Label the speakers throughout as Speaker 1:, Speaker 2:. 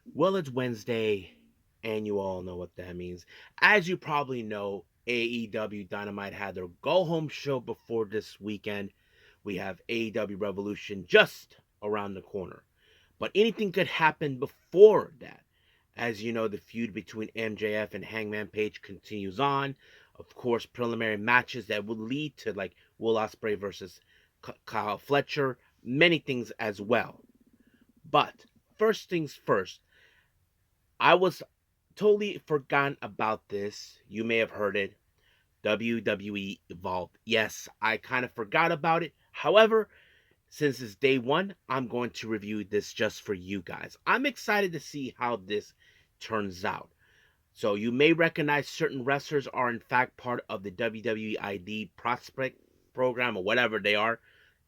Speaker 1: Well, it's Wednesday, and you all know what that means. As you probably know, AEW Dynamite had their go home show before this weekend. We have AEW Revolution just around the corner. But anything could happen before that. As you know, the feud between MJF and Hangman Page continues on. Of course, preliminary matches that would lead to like Will Ospreay versus Kyle Fletcher, many things as well. But first things first, I was totally forgotten about this. You may have heard it. WWE Evolved. Yes, I kind of forgot about it. However, since it's day one, I'm going to review this just for you guys. I'm excited to see how this turns out. So you may recognize certain wrestlers are in fact part of the WWE ID prospect program or whatever they are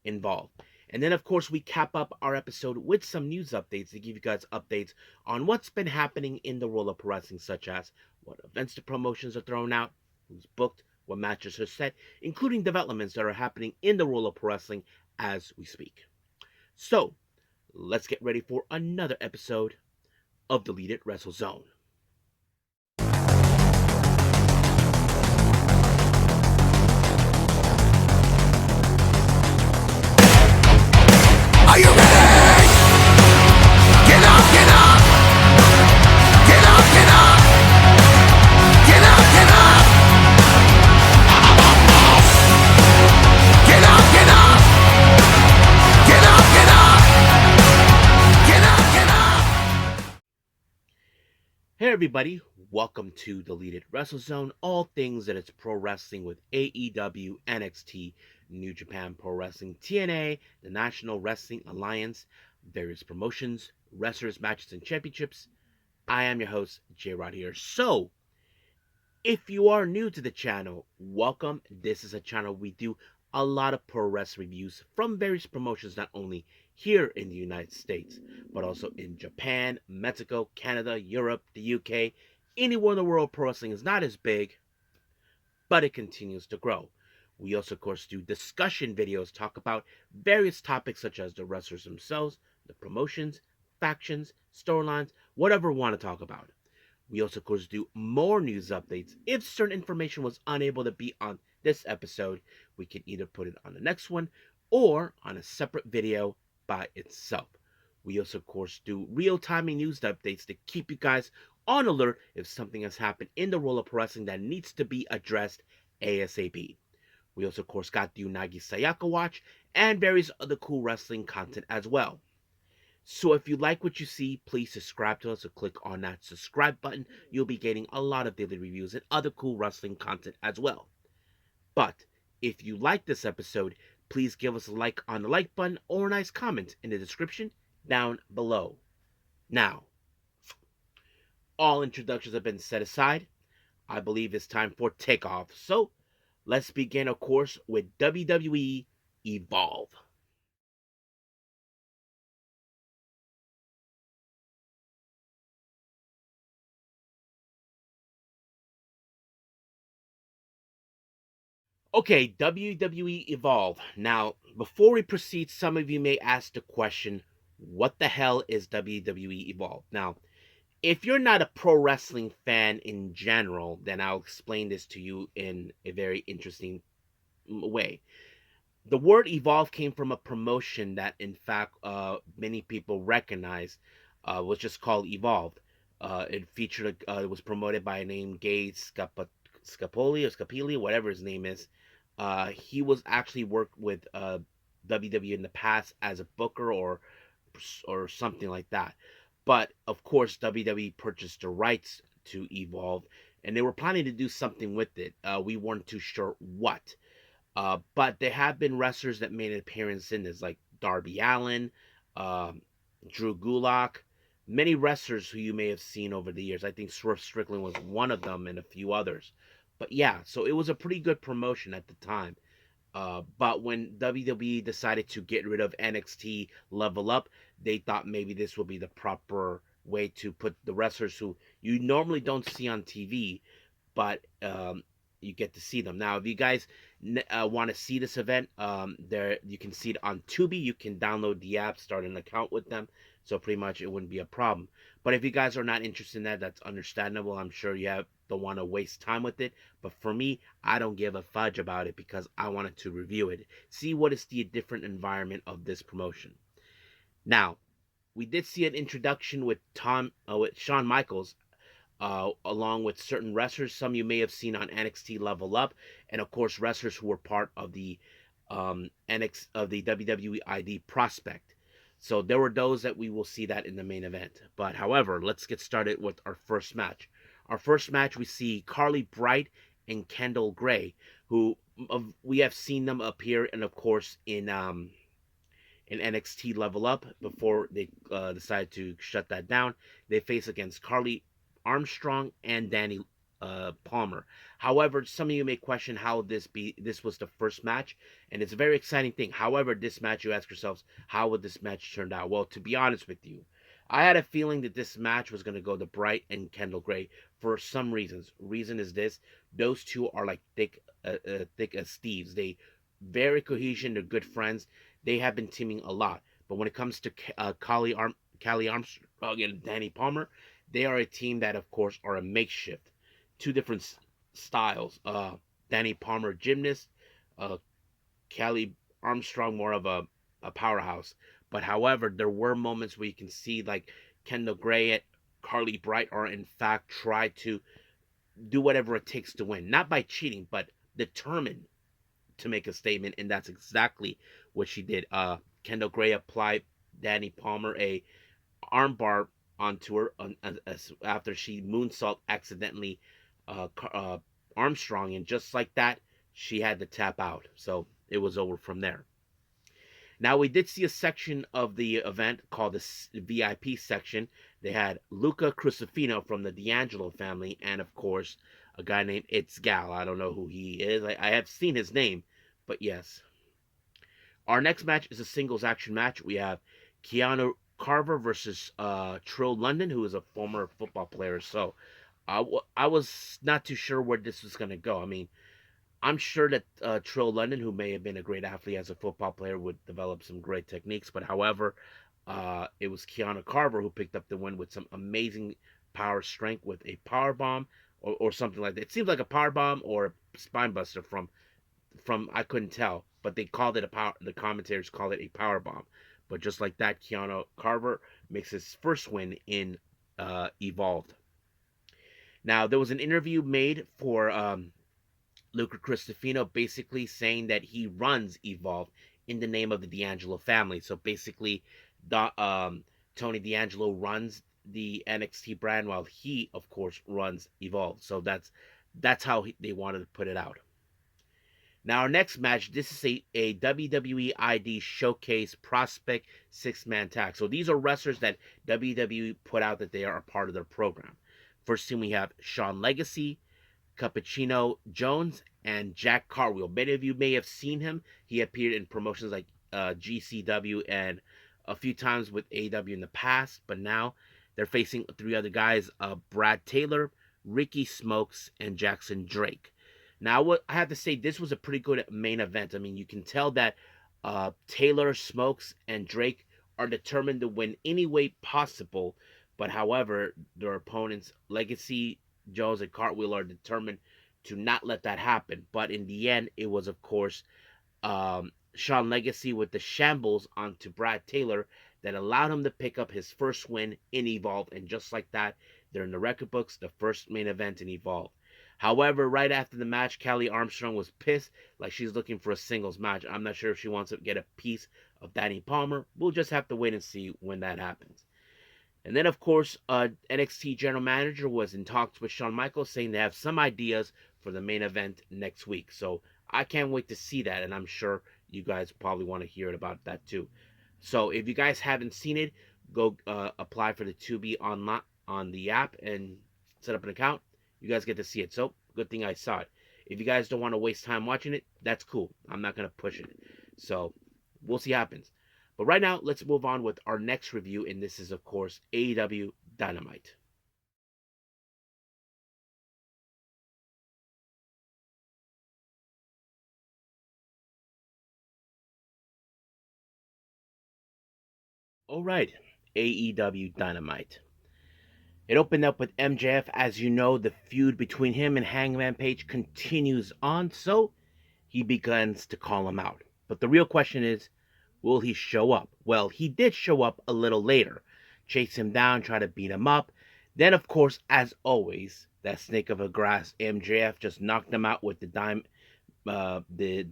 Speaker 1: involved. And then, of course, we cap up our episode with some news updates to give you guys updates on what's been happening in the world of pro wrestling, such as what events the promotions are throwing out, who's booked, what matches are set, including developments that are happening in the world of pro wrestling as we speak. So, let's get ready for another episode of Deleted Wrestle Zone.
Speaker 2: Are you ready? Get up, get up! Get up, get up! Get up, get up! Get up, get up! Get up, get up! Get up, get up!
Speaker 1: Hey everybody, welcome to Deleted Wrestle Zone, all things that it's pro wrestling with AEW, NXT, New Japan Pro Wrestling, TNA, the National Wrestling Alliance, various promotions, wrestlers, matches, and championships. I am your host, J Rod here. So, if you are new to the channel, welcome. This is a channel we do a lot of pro wrestling reviews from various promotions, not only here in the United States, but also in Japan, Mexico, Canada, Europe, the UK. Anywhere in the world, pro wrestling is not as big, but it continues to grow. We also, of course, do discussion videos, talk about various topics such as the wrestlers themselves, the promotions, factions, storylines, whatever we want to talk about. We also, of course, do more news updates. If certain information was unable to be on this episode, we can either put it on the next one or on a separate video by itself. We also, of course, do real-time news updates to keep you guys on alert if something has happened in the world of pro wrestling that needs to be addressed ASAP. We also, of course, got the Unagi Sayaka Watch and various other cool wrestling content as well. So if you like what you see, please subscribe to us or click on that subscribe button. You'll be getting a lot of daily reviews and other cool wrestling content as well. But if you like this episode, please give us a like on the like button or a nice comment in the description down below. Now, all introductions have been set aside. I believe it's time for takeoff. So let's begin, of course, with WWE Evolve. Okay, WWE Evolve. Now, before we proceed, some of you may ask the question, what the hell is WWE Evolve? Now, if you're not a pro wrestling fan in general, then I'll explain this to you in a very interesting way. The word evolve came from a promotion that, in fact, many people recognize, was just called Evolved. It featured, it was promoted by a name Scapoli or Scapili, whatever his name is. He was actually worked with WWE in the past as a booker or something like that. But of course, WWE purchased the rights to Evolve, and they were planning to do something with it. We weren't too sure what. But there have been wrestlers that made an appearance in this, like Darby Allin, um, Drew Gulak, many wrestlers who you may have seen over the years. I think Swerve Strickland was one of them, and a few others. But yeah, so it was a pretty good promotion at the time. But when WWE decided to get rid of NXT Level Up, they thought maybe this would be the proper way to put the wrestlers who you normally don't see on TV, but you get to see them. Now, if you guys want to see this event, there you can see it on Tubi. You can download the app, start an account with them. so pretty much it wouldn't be a problem. But if you guys are not interested in that, that's understandable. I'm sure don't want to waste time with it. But for me, I don't give a fudge about it because I wanted to review it, see what is the different environment of this promotion. Now, we did see an introduction with Shawn Michaels, along with certain wrestlers. Some you may have seen on NXT Level Up, and of course wrestlers who were part of the the WWE ID prospect. So there were those that we will see that in the main event. But however, let's get started with our first match. Our first match, we see Carly Bright and Kendall Gray, who we have seen them appear, and of course in NXT Level Up before they decided to shut that down. They face against Carly Armstrong and Danny Palmer. However, some of you may question how this was the first match, and it's a very exciting thing. However, this match, you ask yourselves, how would this match turn out? Well, to be honest with you, I had a feeling that this match was going to go to Bright and Kendall Gray for some reasons. Reason is this: those two are like thick as thieves. They very cohesion. They're good friends. They have been teaming a lot. But when it comes to Callie Armstrong and Danny Palmer, they are a team that, of course, are a makeshift. Two different styles. Danny Palmer, gymnast. Uh, Callie Armstrong, more of a powerhouse. But however, there were moments where you can see like Kendall Gray and Carly Bright are in fact try to do whatever it takes to win. Not by cheating, but determined to make a statement, and that's exactly what she did. Kendall Gray applied Danny Palmer a armbar onto her after she moonsault accidentally Armstrong, and just like that, she had to tap out. So it was over from there. Now we did see a section of the event called the VIP section. They had Luca Crucifino from the D'Angelo family, and of course a guy named It's Gal. I don't know who he is. I have seen his name, but yes. Our next match is a singles action match. We have Keanu Carver versus Trill London, who is a former football player. So I was not too sure where this was going to go. I mean, I'm sure that Trill London, who may have been a great athlete as a football player, would develop some great techniques. But however, it was Keanu Carver who picked up the win with some amazing power strength with a power bomb or something like that. It seems like a power bomb or a spine buster from I couldn't tell, but they called it a power. The commentators called it a power bomb. But just like that, Keanu Carver makes his first win in Evolved. Now there was an interview made for Luca Cristofino, basically saying that he runs Evolve in the name of the D'Angelo family. So basically, Tony D'Angelo runs the NXT brand while he, of course, runs Evolve. So that's how they wanted to put it out. Now, our next match, this is a WWE ID Showcase Prospect six-man tag. So these are wrestlers that WWE put out that they are a part of their program. First team, we have Sean Legacy, Cappuccino Jones, and Jack Carwheel. Many of you may have seen him. He appeared in promotions like GCW and a few times with AEW in the past, but now they're facing three other guys, Brad Taylor, Ricky Smokes, and Jackson Drake. Now, what I have to say, this was a pretty good main event. I mean, you can tell that Taylor, Smokes, and Drake are determined to win any way possible. But however, their opponents, Legacy, Jones, and Cartwheel, are determined to not let that happen. But in the end, it was, of course, Sean Legacy with the shambles onto Brad Taylor that allowed him to pick up his first win in Evolve. And just like that, they're in the record books, the first main event in Evolve. However, right after the match, Callie Armstrong was pissed, like she's looking for a singles match. I'm not sure if she wants to get a piece of Danny Palmer. We'll just have to wait and see when that happens. And then, of course, NXT General Manager was in talks with Shawn Michaels, saying they have some ideas for the main event next week. So I can't wait to see that, and I'm sure you guys probably want to hear about that too. So if you guys haven't seen it, go apply for the Tubi on the app and set up an account. You guys get to see it. So good thing I saw it. If you guys don't want to waste time watching it, that's cool. I'm not gonna push it. So we'll see what happens. But right now, let's move on with our next review, and this is, of course, AEW Dynamite. All right. AEW Dynamite. It opened up with MJF. As you know, the feud between him and Hangman Page continues on, so he begins to call him out. But the real question is, will he show up? Well, he did show up a little later, chase him down, try to beat him up. Then, of course, as always, that snake of a grass MJF just knocked him out with the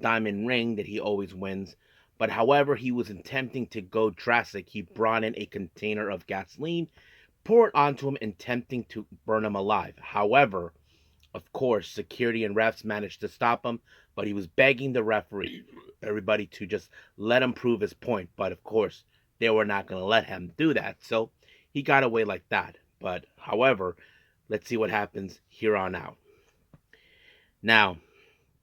Speaker 1: diamond ring that he always wins. But however, he was attempting to go drastic. He brought in a container of gasoline, poured it onto him, attempting to burn him alive. However, of course, security and refs managed to stop him, but he was begging the referee, everybody, to just let him prove his point. But of course, they were not going to let him do that. So he got away like that. But however, let's see what happens here on out. Now,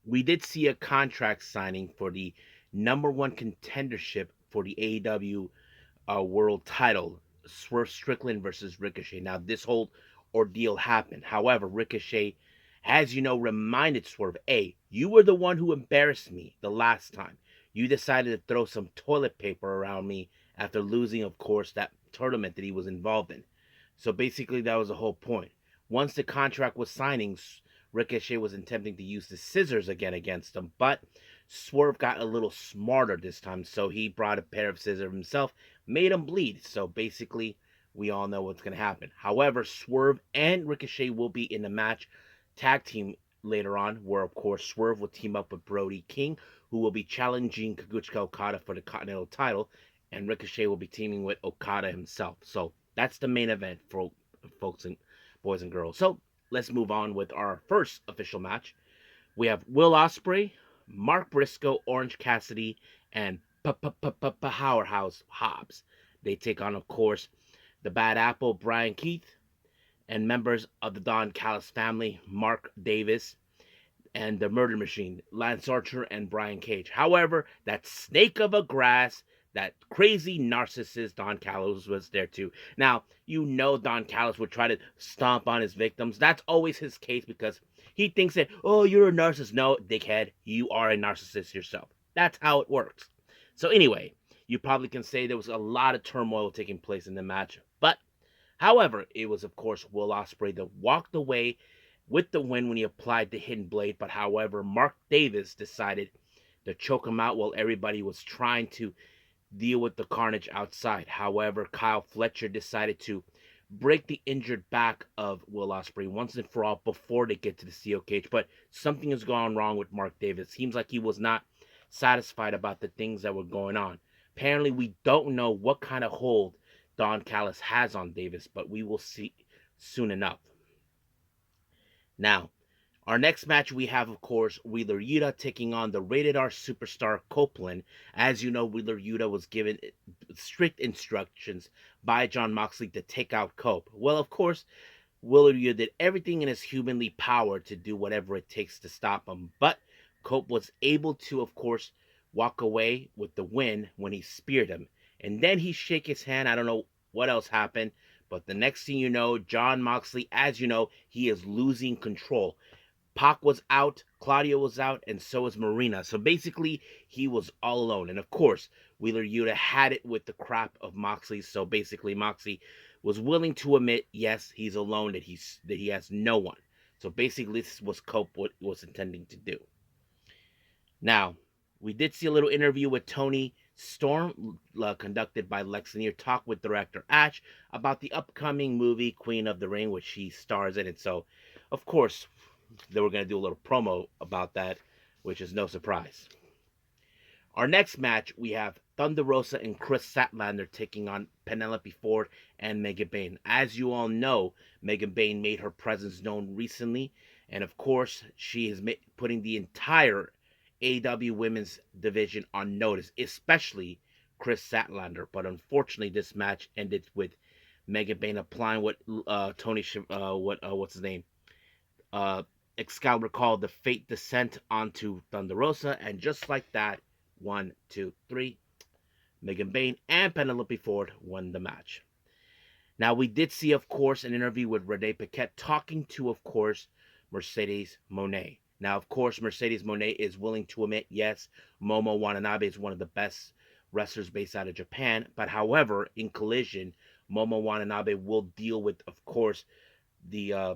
Speaker 1: we did see a contract signing for the number one contendership for the AEW world title, Swerve Strickland versus Ricochet. Now, this whole ordeal happened. However, Ricochet, as you know, reminded Swerve, hey, you were the one who embarrassed me the last time. You decided to throw some toilet paper around me after losing, of course, that tournament that he was involved in. So basically, that was the whole point. Once the contract was signing, Ricochet was attempting to use the scissors again against him, but Swerve got a little smarter this time, so he brought a pair of scissors himself, made him bleed. So basically, we all know what's going to happen. However, Swerve and Ricochet will be in the match tag team later on, where of course Swerve will team up with Brody King, who will be challenging Kazuchika Okada for the Continental title, and Ricochet will be teaming with Okada himself. So that's the main event for folks and boys and girls. So let's move on with our first official match. We have Will Ospreay, Mark Briscoe, Orange Cassidy, and Powerhouse Hobbs. They take on, of course, the Bad Apple, Brian Keith, and members of the Don Callis family, Mark Davis, and the Murder Machine, Lance Archer and Brian Cage. However, that snake of a grass, that crazy narcissist Don Callis was there too. Now, you know Don Callis would try to stomp on his victims. That's always his case because he thinks that, oh, you're a narcissist. No, dickhead, you are a narcissist yourself. That's how it works. So anyway, you probably can say there was a lot of turmoil taking place in the match. But, however, it was, of course, Will Ospreay that walked away with the win when he applied the hidden blade. But, however, Mark Davis decided to choke him out while everybody was trying to deal with the carnage outside. However, Kyle Fletcher decided to break the injured back of Will Ospreay once and for all before they get to the steel cage. But something has gone wrong with Mark Davis. Seems like he was not satisfied about the things that were going on. Apparently, we don't know what kind of hold Don Callis has on Davis, but we will see soon enough. Now, our next match we have, of course, Wheeler Yuta taking on the Rated R superstar Copeland. As you know, Wheeler Yuta was given strict instructions by Jon Moxley to take out Cope. Well, of course, Wheeler Yuta did everything in his humanly power to do whatever it takes to stop him. But Cope was able to, of course, walk away with the win when he speared him. And then he shake his hand. I don't know what else happened. But the next thing you know, Jon Moxley, as you know, he is losing control. Pac was out, Claudio was out, and so was Marina. So basically, he was all alone. And of course, Wheeler Yuta had it with the crap of Moxley. So basically, Moxley was willing to admit, yes, he's alone, that he has no one. So basically, this was Cope what was intending to do. Now, we did see a little interview with Tony Storm, conducted by Lex Lanier, talk with director Ash about the upcoming movie Queen of the Ring, which she stars in it. So, of course, they were going to do a little promo about that, which is no surprise. Our next match, we have Thunder Rosa and Chris Statlander taking on Penelope Ford and Megan Bayne. As you all know, Megan Bayne made her presence known recently, and of course, she is putting the entire AEW women's division on notice, especially Chris Statlander. But unfortunately, this match ended with Megan Bayne applying what what's his name? Excalibur called the Fate Descent onto Thunder Rosa, and just like that, 1, 2, 3, Megan Bayne and Penelope Ford won the match. Now, we did see, of course, an interview with Renee Paquette talking to, of course, Mercedes Moné. Now, of course, Mercedes Moné is willing to admit, yes, Momo Watanabe is one of the best wrestlers based out of Japan. But however, in Collision, Momo Watanabe will deal with, of course, the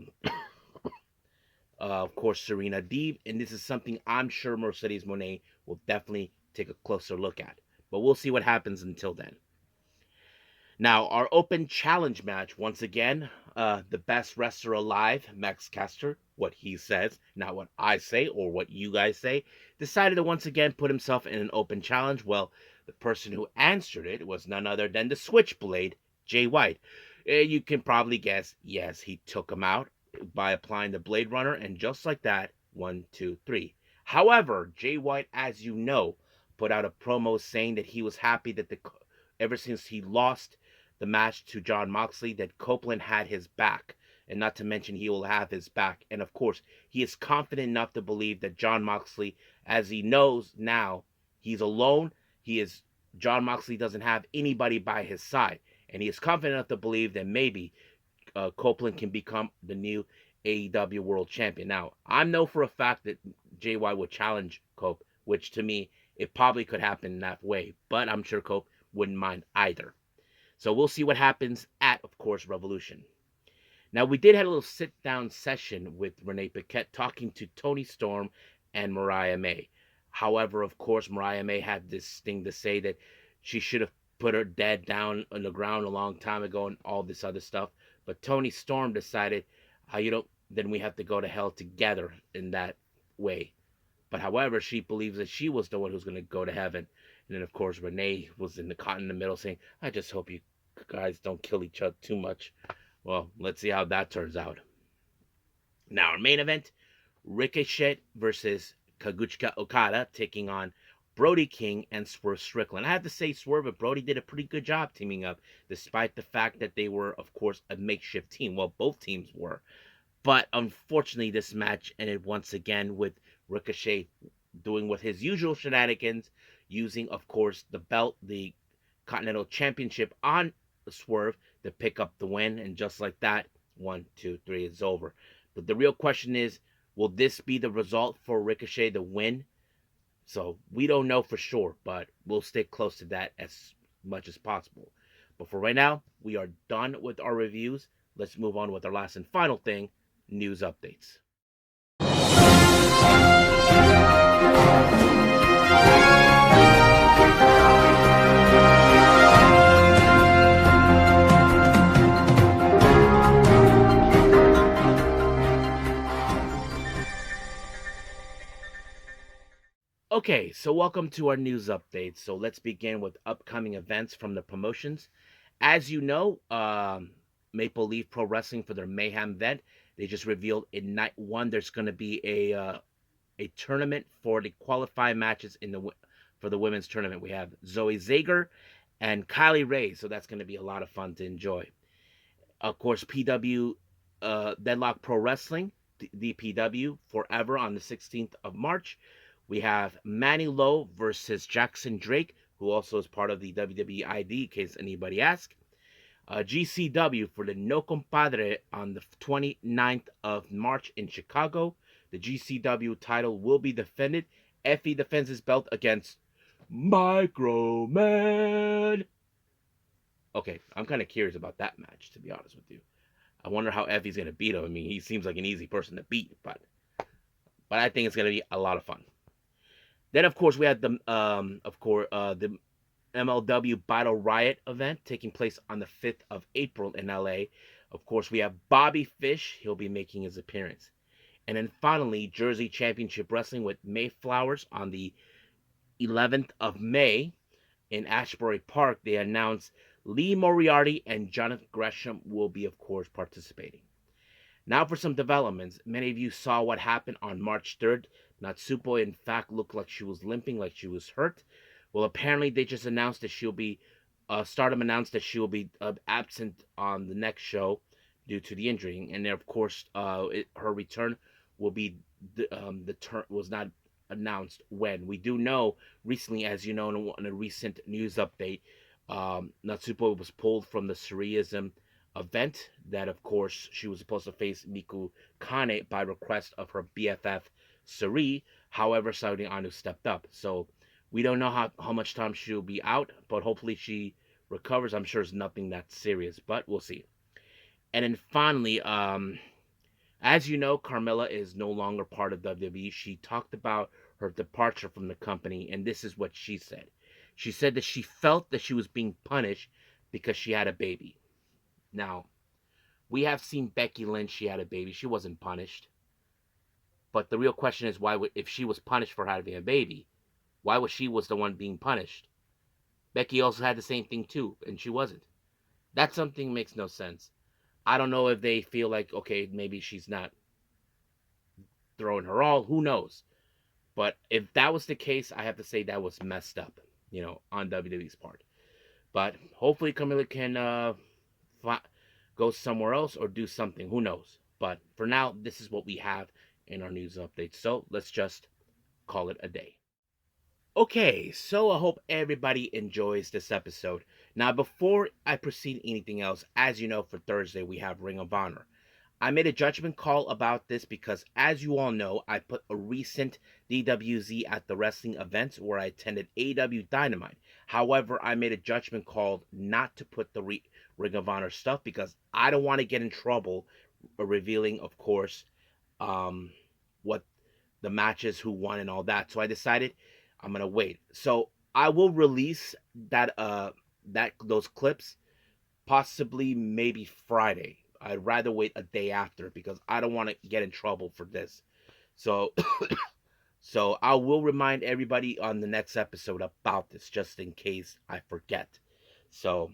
Speaker 1: of course, Serena Deeb, and this is something I'm sure Mercedes Moné will definitely take a closer look at. But we'll see what happens until then. Now, our open challenge match, once again, the best wrestler alive, Max Caster, what he says, not what I say or what you guys say, decided to once again put himself in an open challenge. Well, the person who answered it was none other than the Switchblade, Jay White. You can probably guess, yes, he took him out by applying the Blade Runner, and just like that, 1, 2, 3. However, Jay White, as you know, put out a promo saying that he was happy that ever since he lost the match to John Moxley, that Copeland had his back, and not to mention he will have his back. And of course, he is confident enough to believe that John Moxley, as he knows now, he's alone. John Moxley doesn't have anybody by his side, and he is confident enough to believe that maybe Copeland can become the new AEW World Champion. Now, I know for a fact that JY would challenge Cope, which to me, it probably could happen that way, but I'm sure Cope wouldn't mind either. So we'll see what happens at, of course, Revolution. Now, we did have a little sit down session with Renee Paquette talking to Tony Storm and Mariah May. However, of course, Mariah May had this thing to say that she should have put her dad down on the ground a long time ago and all this other stuff. But Tony Storm decided, you don't, then we have to go to hell together in that way. But however, she believes that she was the one who's going to go to heaven. And then, of course, Renee was caught in the middle saying, I just hope you guys don't kill each other too much. Well, let's see how that turns out. Now, our main event, Ricochet versus Kazuchika Okada taking on Brody King and Swerve Strickland. I have to say, Swerve and Brody did a pretty good job teaming up, despite the fact that they were, of course, a makeshift team. Well, both teams were. But unfortunately, this match ended once again with Ricochet doing with his usual shenanigans, using, of course, the belt, the Continental Championship on Swerve to pick up the win. And just like that, 1, 2, 3, it's over. But the real question is, will this be the result for Ricochet to win? So we don't know for sure, but we'll stay close to that as much as possible. But for right now, we are done with our reviews. Let's move on with our last and final thing, news updates. Okay, so welcome to our news updates. So let's begin with upcoming events from the promotions. As you know, Maple Leaf Pro Wrestling for their Mayhem event, they just revealed in night one there's going to be a tournament for the qualifying matches for the women's tournament. We have Zoe Zager and Kylie Ray, so that's going to be a lot of fun to enjoy. Of course, PW Deadlock Pro Wrestling, DPW, forever on the 16th of March. We have Manny Lowe versus Jackson Drake, who also is part of the WWE ID, in case anybody asks. GCW for the No Compadre on the 29th of March in Chicago. The GCW title will be defended. Effie defends his belt against Microman. Okay, I'm kind of curious about that match, to be honest with you. I wonder how Effie's going to beat him. I mean, he seems like an easy person to beat, but I think it's going to be a lot of fun. Then, of course, we had the MLW Battle Riot event taking place on the 5th of April in LA. Of course, we have Bobby Fish. He'll be making his appearance. And then finally, Jersey Championship Wrestling with Mayflowers on the 11th of May in Ashbury Park. They announced Lee Moriarty and Jonathan Gresham will be, of course, participating. Now for some developments. Many of you saw what happened on March 3rd. Natsupoi, in fact, looked like she was limping, like she was hurt. Well, apparently they just announced that she'll be, Stardom announced that she will be absent on the next show due to the injury. And then, of course, her return will be, was not announced when. We do know recently, as you know, in a recent news update, Natsupoi was pulled from the Surrealism event that, of course, she was supposed to face Miku Kane by request of her BFF Suri. However, Saudi Anu stepped up. So we don't know how much time she'll be out, but hopefully she recovers. I'm sure it's nothing that serious, but we'll see. And then finally, as you know, Carmella is no longer part of WWE. She talked about her departure from the company, and this is what she said. She said that she felt that she was being punished because she had a baby. Now, we have seen Becky Lynch, she had a baby. She wasn't punished. But the real question is why, if she was punished for having a baby, why was she the one being punished? Becky also had the same thing too, and she wasn't. That something makes no sense. I don't know if they feel like, okay, maybe she's not throwing her all. Who knows? But if that was the case, I have to say that was messed up, on WWE's part. But hopefully Camilla can go somewhere else or do something. Who knows? But for now, this is what we have in our news update. So let's just call it a day. Okay, so I hope everybody enjoys this episode. Now, before I proceed anything else, as you know, for Thursday we have Ring of Honor. I made a judgment call about this because, as you all know, I put a recent DWZ at the wrestling events where I attended AEW Dynamite. However, I made a judgment call not to put the Ring of Honor stuff because I don't want to get in trouble revealing, of course, what the matches, who won, and all that. So I decided I'm gonna wait. So I will release those clips possibly maybe Friday. I'd rather wait a day after because I don't want to get in trouble for this. So so I will remind everybody on the next episode about this just in case I forget. So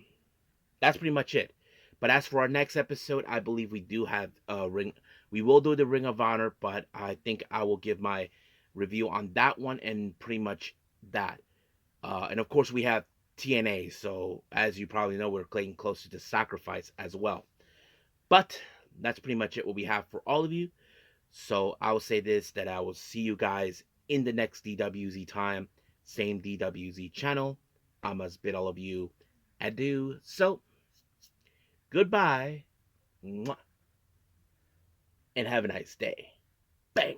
Speaker 1: that's pretty much it. But as for our next episode, I believe we do have a ring. We will do the Ring of Honor, but I think I will give my review on that one and pretty much that. And of course, we have TNA. So as you probably know, we're getting closer to Sacrifice as well. But that's pretty much it. What we have for all of you. So I will say this: that I will see you guys in the next DWZ time, same DWZ channel. I must bid all of you adieu. So goodbye, and have a nice day. Bang.